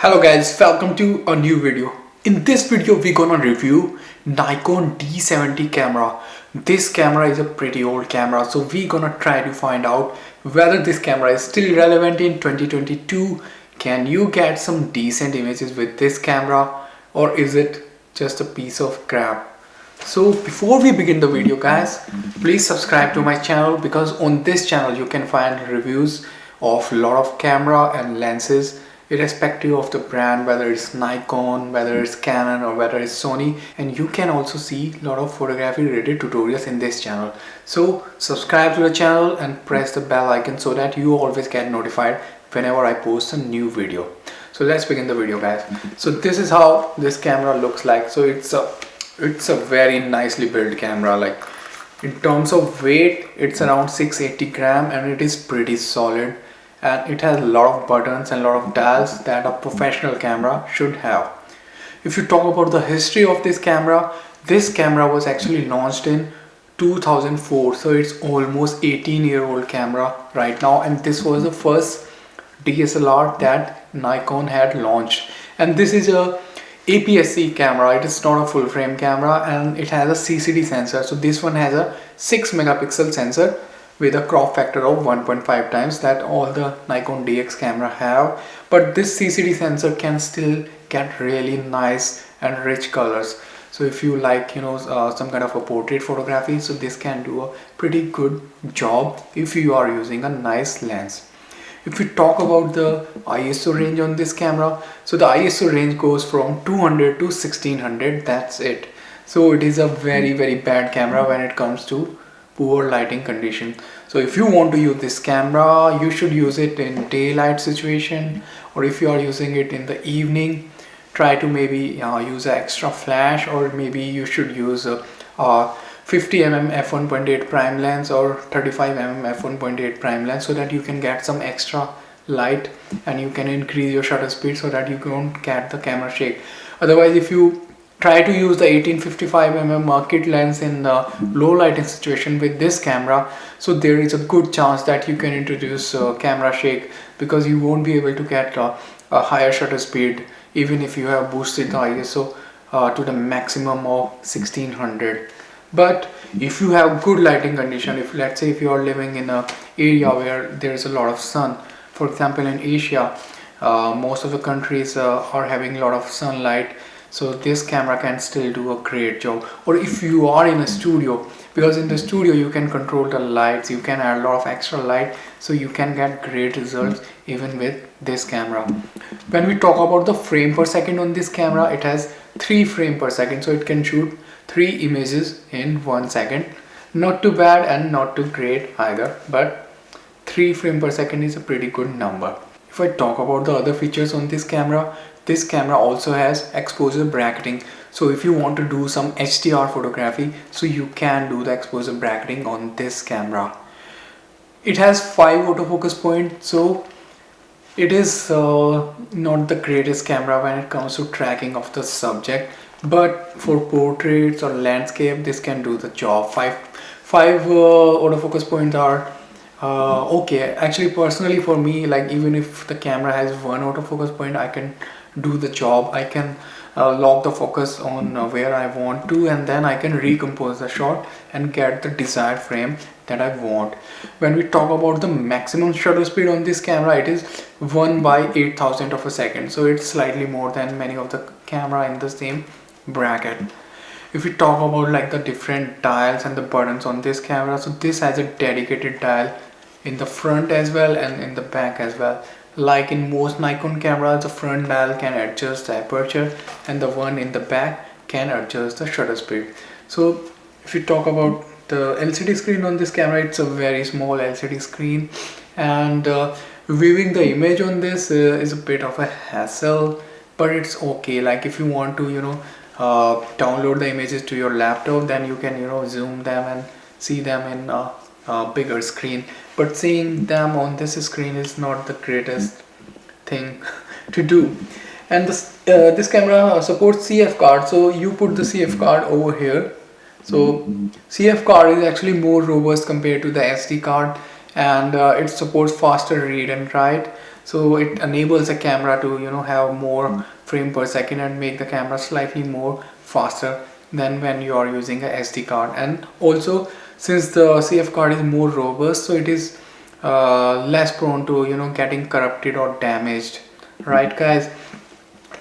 Hello guys, welcome to a new video. In this video we're gonna review Nikon D70 camera. This camera is a pretty old camera, so we're gonna try to find out whether this camera is still relevant in 2022. Can you get some decent images with this camera, or is it just a piece of crap? So before we begin the video guys, please subscribe to my channel, because on this channel you can find reviews of a lot of camera and lenses irrespective of the brand, whether it's Nikon, whether it's Canon, or whether it's Sony. And you can also see a lot of photography related tutorials in this channel. So subscribe to the channel and press the bell icon so that you always get notified whenever I post a new video. So let's begin the video guys. So this is how this camera looks like. So it's a very nicely built camera. Like in terms of weight, it's around 680 gram and it is pretty solid. And it has a lot of buttons and a lot of dials that a professional camera should have. If you talk about the history of this camera was actually launched in 2004, so it's almost 18-year-old camera right now, and this was the first DSLR that Nikon had launched. And this is a APS-C camera. It is not a full frame camera, and it has a CCD sensor. So this one has a 6 megapixel sensor with a crop factor of 1.5 times that all the Nikon DX camera have. But this CCD sensor can still get really nice and rich colors. So if you like some kind of a portrait photography, so this can do a pretty good job if you are using a nice lens. If we talk about the ISO range on this camera, so the ISO range goes from 200 to 1600, that's it. So it is a very bad camera when it comes to poor lighting condition. So if you want to use this camera, you should use it in daylight situation, or if you are using it in the evening, try to maybe use an extra flash, or maybe you should use a 50mm f1.8 prime lens or 35mm f1.8 prime lens, so that you can get some extra light and you can increase your shutter speed so that you don't get the camera shake. Otherwise, if you try to use the 18-55mm kit lens in the low lighting situation with this camera, so there is a good chance that you can introduce camera shake, because you won't be able to get a higher shutter speed even if you have boosted the ISO to the maximum of 1600. But if you have good lighting condition, if let's say if you are living in an area where there is a lot of sun, for example in Asia, most of the countries are having a lot of sunlight, so this camera can still do a great job. Or if you are in a studio, because in the studio you can control the lights, you can add a lot of extra light, so you can get great results even with this camera. When we talk about the frame per second on this camera, it has 3 frames per second, so it can shoot 3 images in 1 second. Not too bad and not too great either, but 3 frames per second is a pretty good number. If I talk about the other features on this camera also has exposure bracketing. So if you want to do some HDR photography, so you can do the exposure bracketing on this camera. It has 5 autofocus points, so it is not the greatest camera when it comes to tracking of the subject, but for portraits or landscape this can do the job. 5 autofocus points are okay. Actually, personally for me, like even if the camera has 1 autofocus point, I can do the job. I can lock the focus on where I want to, and then I can recompose the shot and get the desired frame that I want. When we talk about the maximum shutter speed on this camera, it is 1/8000 of a second, so it's slightly more than many of the camera in the same bracket. If we talk about like the different dials and the buttons on this camera, so this has a dedicated dial in the front as well and in the back as well. Like in most Nikon cameras, the front dial can adjust the aperture and the one in the back can adjust the shutter speed. So if you talk about the LCD screen on this camera, it's a very small LCD screen, and viewing the image on this is a bit of a hassle, but it's okay. Like if you want to download the images to your laptop, then you can zoom them and see them in a bigger screen, but seeing them on this screen is not the greatest thing to do. And this camera supports CF card, so you put the CF card over here. So CF card is actually more robust compared to the SD card, and it supports faster read and write. So it enables the camera to have more frame per second and make the camera slightly more faster than when you are using a SD card. And also, since the CF card is more robust, so it is less prone to getting corrupted or damaged, right guys?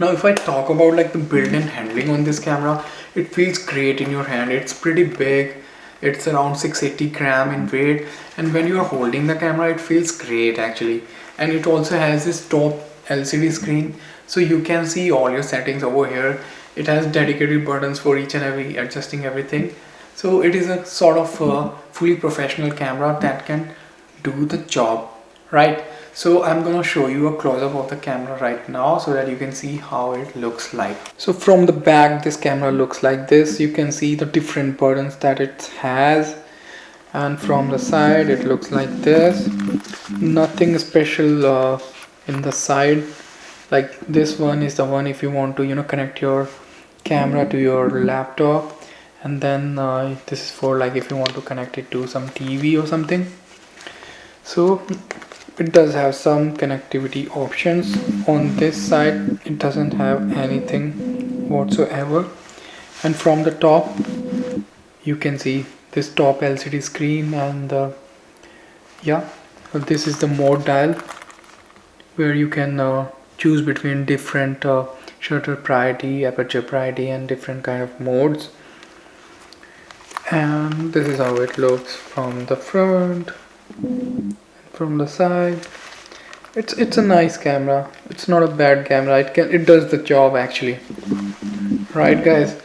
Now if I talk about like the build and handling on this camera, it feels great in your hand. It's pretty big. It's around 680 gram in weight, and when you are holding the camera it feels great actually. And it also has this top LCD screen, so you can see all your settings over here. It has dedicated buttons for each and every adjusting everything. So it is a sort of fully professional camera that can do the job, right? So I'm gonna show you a close-up of the camera right now so that you can see how it looks like. So from the back this camera looks like this. You can see the different buttons that it has, and from the side it looks like this. Nothing special in the side. Like this one is the one if you want to connect your camera to your laptop, and then this is for like if you want to connect it to some TV or something. So it does have some connectivity options. On this side it doesn't have anything whatsoever. And from the top you can see this top LCD screen, and yeah, so this is the mode dial where you can choose between different shutter priority, aperture priority, and different kind of modes. And this is how it looks from the front, from the side. It's a nice camera. It's not a bad camera. It does the job actually, right guys?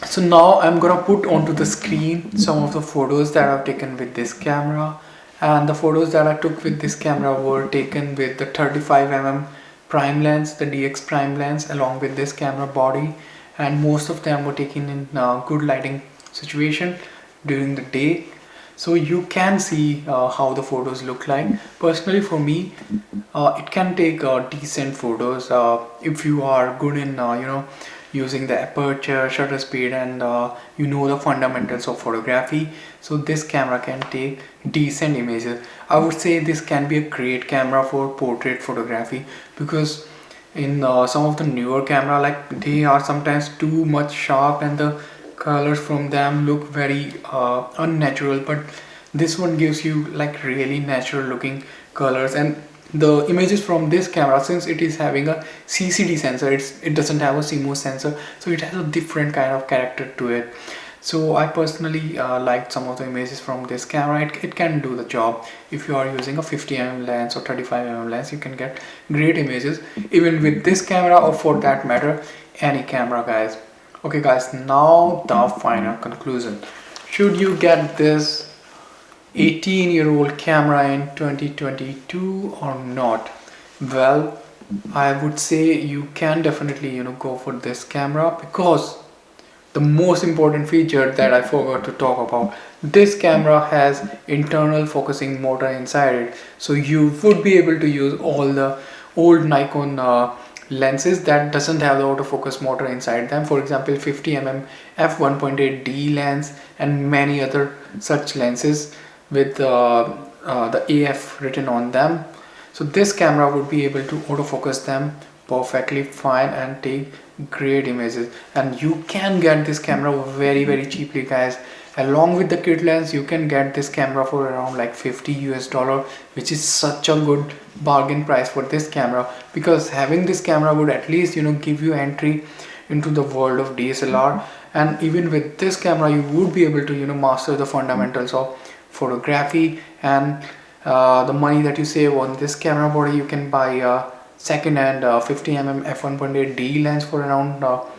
So now I'm gonna put onto the screen some of the photos that I've taken with this camera. And the photos that I took with this camera were taken with the 35mm prime lens, the DX prime lens, along with this camera body. And most of them were taken in good lighting situation during the day, so you can see how the photos look like. Personally for me, it can take decent photos if you are good in using the aperture, shutter speed, and the fundamentals of photography. So this camera can take decent images. I would say this can be a great camera for portrait photography, because in some of the newer camera, like they are sometimes too much sharp and the colors from them look very unnatural, but this one gives you like really natural looking colors. And the images from this camera, since it is having a CCD sensor, it doesn't have a CMOS sensor, so it has a different kind of character to it. So I personally liked some of the images from this camera. It can do the job. If you are using a 50mm lens or 35mm lens, you can get great images even with this camera, or for that matter any camera guys. Okay guys, now the final conclusion. Should you get this 18-year-old camera in 2022 or not? Well, I would say you can definitely go for this camera, because the most important feature that I forgot to talk about, this camera has internal focusing motor inside it. So you would be able to use all the old Nikon lenses that doesn't have the autofocus motor inside them. For example, 50mm f1.8D lens and many other such lenses with the AF written on them. So this camera would be able to autofocus them perfectly fine and take great images. And you can get this camera very cheaply guys. Along with the kit lens, you can get this camera for around like $50, which is such a good bargain price for this camera, because having this camera would at least give you entry into the world of DSLR. And even with this camera you would be able to master the fundamentals of photography. And the money that you save on this camera body, you can buy a second-hand 50mm f1.8D lens for around $40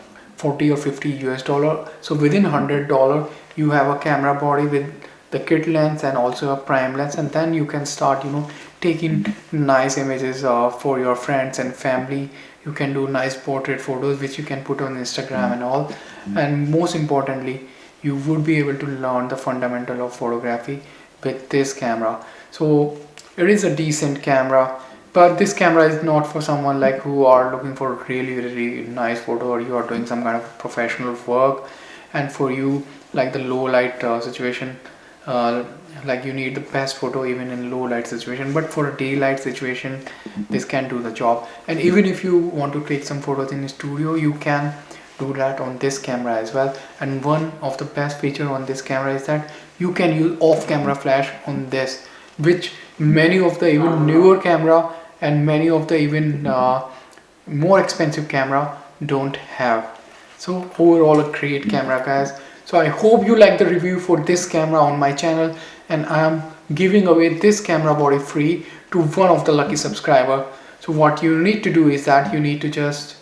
or $50. So within $100 you have a camera body with the kit lens and also a prime lens, and then you can start taking nice images for your friends and family. You can do nice portrait photos which you can put on Instagram and all. And most importantly, you would be able to learn the fundamental of photography with this camera. So it is a decent camera, but this camera is not for someone like who are looking for really nice photo, or you are doing some kind of professional work. And for you, like the low light situation, like you need the best photo even in low light situation, but for a daylight situation this can do the job. And even if you want to take some photos in the studio, you can do that on this camera as well. And one of the best feature on this camera is that you can use off camera flash on this, which many of the even newer camera and many of the even more expensive camera don't have. So overall a great camera, guys. So I hope you like the review for this camera on my channel, and I am giving away this camera body free to one of the lucky subscriber. So what you need to do is that you need to just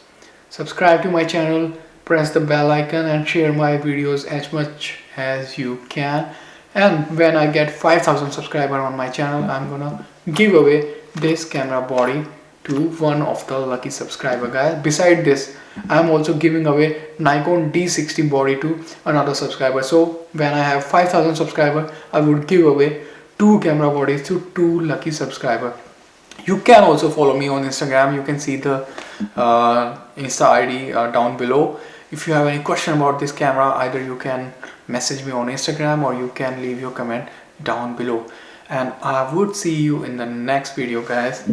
subscribe to my channel, press the bell icon and share my videos as much as you can. And when I get 5,000 subscribers on my channel, I'm gonna give away this camera body to one of the lucky subscriber, guys. Beside this, I'm also giving away Nikon D60 body to another subscriber. So when I have 5,000 subscribers, I would give away 2 camera bodies to 2 lucky subscribers. You can also follow me on Instagram. You can see the Insta ID down below. If you have any question about this camera, either you can message me on Instagram or you can leave your comment down below. And I would see you in the next video, guys.